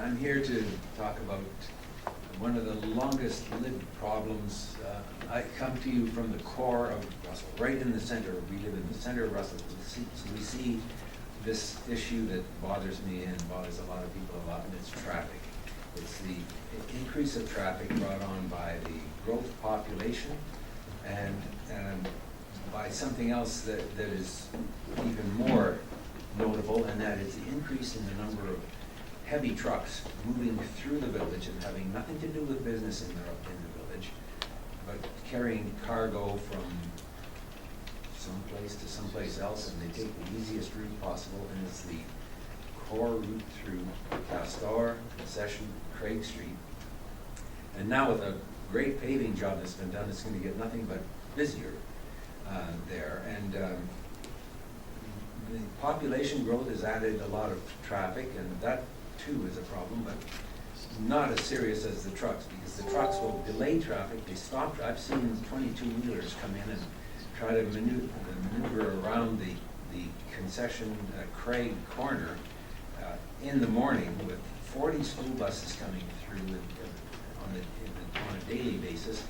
I'm here to talk about one of the longest lived problems. I come to you from the core of Russell, right in the center. We live in the center of Russell. So we see this issue that bothers me and bothers a lot of people a lot, and it's traffic. It's the increase of traffic brought on by the growth of population and by something else that is even more notable, and that is the increase in the number of heavy trucks moving through the village and having nothing to do with business in the village, but carrying cargo from someplace to someplace else, and they take the easiest route possible, and it's the core route through Castor, Concession, Craig Street. And now with a great paving job that's been done, it's going to get nothing but busier there. And the population growth has added a lot of traffic, and that too is a problem, but not as serious as the trucks, because the trucks will delay traffic. They stop. I've seen 22-wheelers come in and try to maneuver around the Concession Craig corner in the morning with 40 school buses coming through on a daily basis,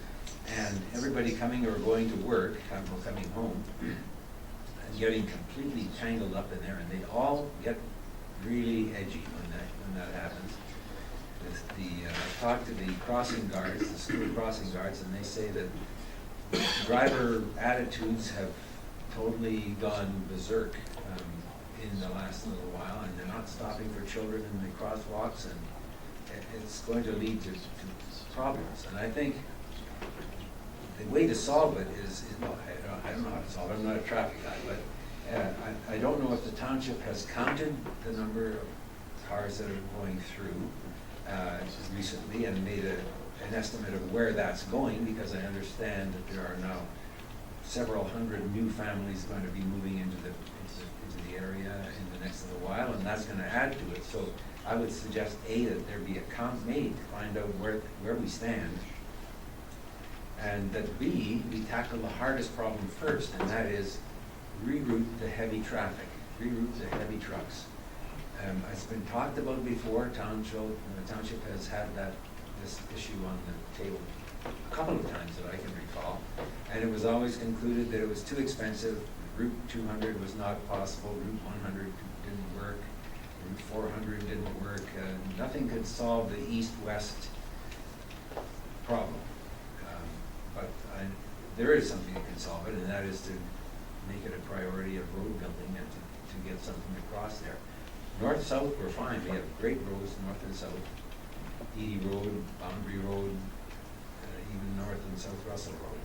and everybody coming or going to work, or coming home, and getting completely tangled up in there, and they all get really edgy when that happens. I talked to the crossing guards, the school crossing guards, and they say that driver attitudes have totally gone berserk in the last little while, and they're not stopping for children in the crosswalks, and it's going to lead to problems. And I think the way to solve it is, well, I don't know how to solve it, I'm not a traffic guy, but I don't know if the township has counted the number of cars that are going through recently and made an estimate of where that's going, because I understand that there are now several hundred new families going to be moving into the area in the next little while, and that's going to add to it. So I would suggest A, that there be a count made to find out where we stand, and that B, we tackle the hardest problem first, and that is reroute the heavy traffic, reroute the heavy trucks. It's been talked about before. The township has had this issue on the table a couple of times that I can recall, and it was always concluded that it was too expensive. Route 200 was not possible. Route 100 didn't work. Route 400 didn't work. Nothing could solve the east-west problem. But there is something that can solve it, and that is to make it a priority of road building and to get something across there. North-south, we're fine. We have great roads north and south. Edie Road, Boundary Road, even North and South Russell Road.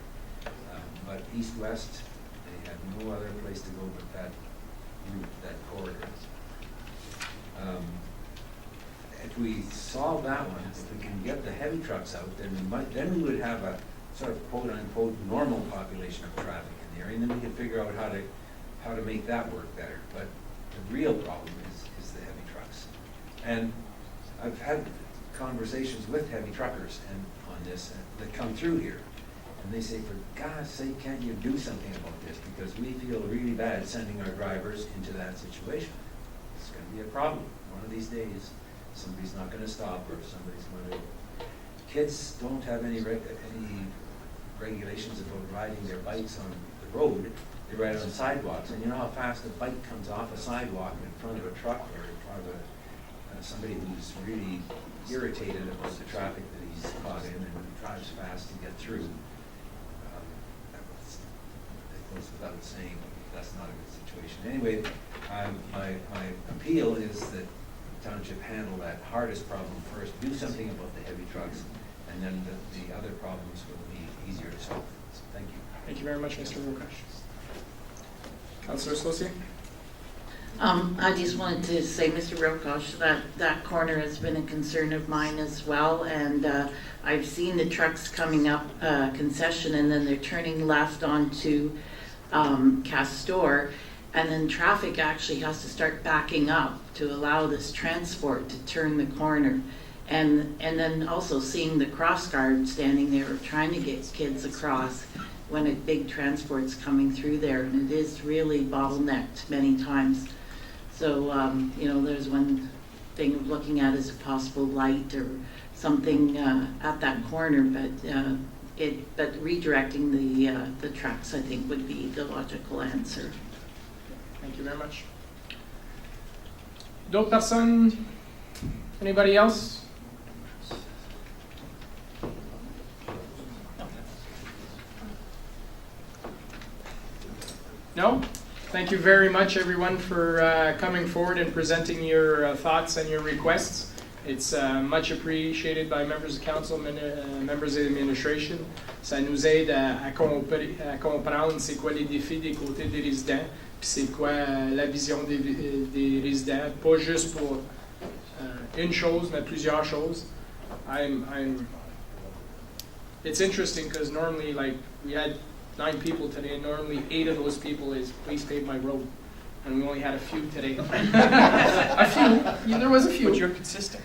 but east-west, they have no other place to go but that route, that corridor. If we solve that one, if we can get the heavy trucks out, then we would have a sort of quote-unquote normal population of traffic in the area, and then we can figure out how to make that work better. But the real problem is the heavy trucks. And I've had conversations with heavy truckers on this that come through here, and they say, for God's sake, can't you do something about this? Because we feel really bad sending our drivers into that situation. It's going to be a problem. One of these days, somebody's not going to stop, or somebody's going to... Kids don't have any regulations about riding their bikes on the road. They ride on sidewalks, and you know how fast a bike comes off a sidewalk in front of a truck or in front of somebody who's really irritated about the traffic that he's caught in and drives fast to get through. It goes without saying that's not a good situation. Anyway, my appeal is that the township handle that hardest problem first, do something about the heavy trucks, and then the other problems will be easier to solve. So thank you. Thank you very much, Mr. Rokash. Councillor Saucier? I just wanted to say, Mr. Rokosh, that corner has been a concern of mine as well, and I've seen the trucks coming up concession, and then they're turning left onto Castor, and then traffic actually has to start backing up to allow this transport to turn the corner. And then also seeing the cross guard standing there trying to get kids across when a big transport's coming through there, and it is really bottlenecked many times. So, you know, there's one thing of looking at as a possible light or something at that corner, but redirecting the trucks, I think, would be the logical answer. Thank you very much. D'autres personnes? Anybody else? No? Thank you very much, everyone, for coming forward and presenting your thoughts and your requests. It's much appreciated by members of council, members of the administration. Ça nous aide à comprendre c'est quoi les défis des côtés des résidents, puis c'est quoi la vision des résidents, pas juste pour une chose, mais plusieurs choses. It's interesting because normally, like, we had 9 people today, and normally 8 of those people is, please pave my road. And we only had a few today. A few. There was a few. But you're consistent.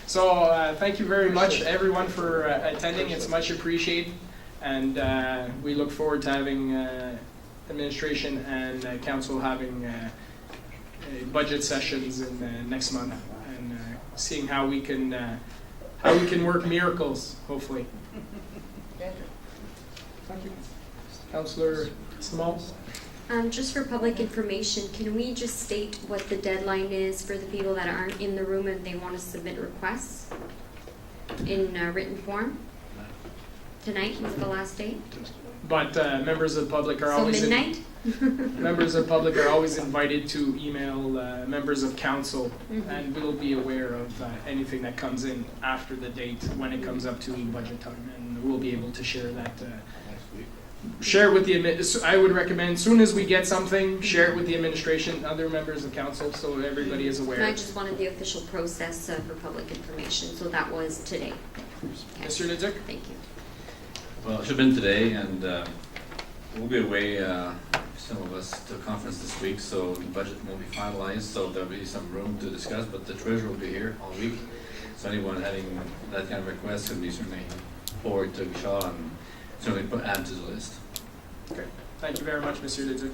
So thank you very much, everyone, for attending. It's much appreciated. And we look forward to having administration and council having budget sessions in next month, and seeing how we can work miracles, hopefully. Thank you. Councillor Small? Just for public information, can we just state what the deadline is for the people that aren't in the room and they want to submit requests in written form? Tonight is the last day? But members of the public are So always midnight? members of the public are always invited to email members of council, and we'll be aware of anything that comes in after the date when it comes up to budget time, and we'll be able to share that. Share it with the I would recommend, as soon as we get something, share it with the administration, other members of council, so everybody is aware. I just wanted the official process for public information, so that was today. Okay. Mr. Leduc? Thank you. Well, it should have been today, and we'll be away, some of us, to a conference this week, so the budget won't be finalized, so there'll be some room to discuss, but the treasurer will be here all week. So anyone having that kind of request can be certainly forward to Shaw and certainly add to the list. Okay. Thank you very much, Mr. Leduc.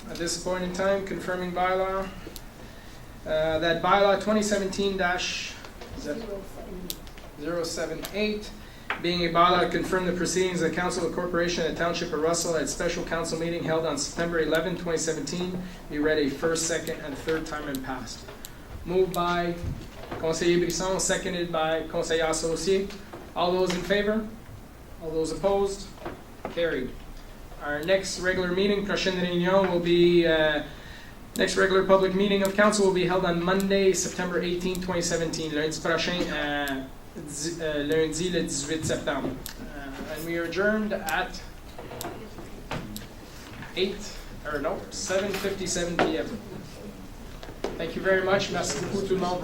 At this point in time, confirming bylaw. That bylaw 2017-078, being a bylaw to confirm the proceedings of the Council of the Corporation of the Township of Russell at special council meeting held on September 11, 2017, be read a first, second, and third time and passed. Moved by Conseiller Brisson, seconded by Conseiller Saucier. All those in favor? All those opposed? Carried. Our next regular meeting, prochaine réunion, will be, next regular public meeting of council will be held on Monday, September 18, 2017. Lundi prochain, lundi le 18 septembre. And we are adjourned at 7:57 p.m. Thank you very much. Merci beaucoup tout le monde.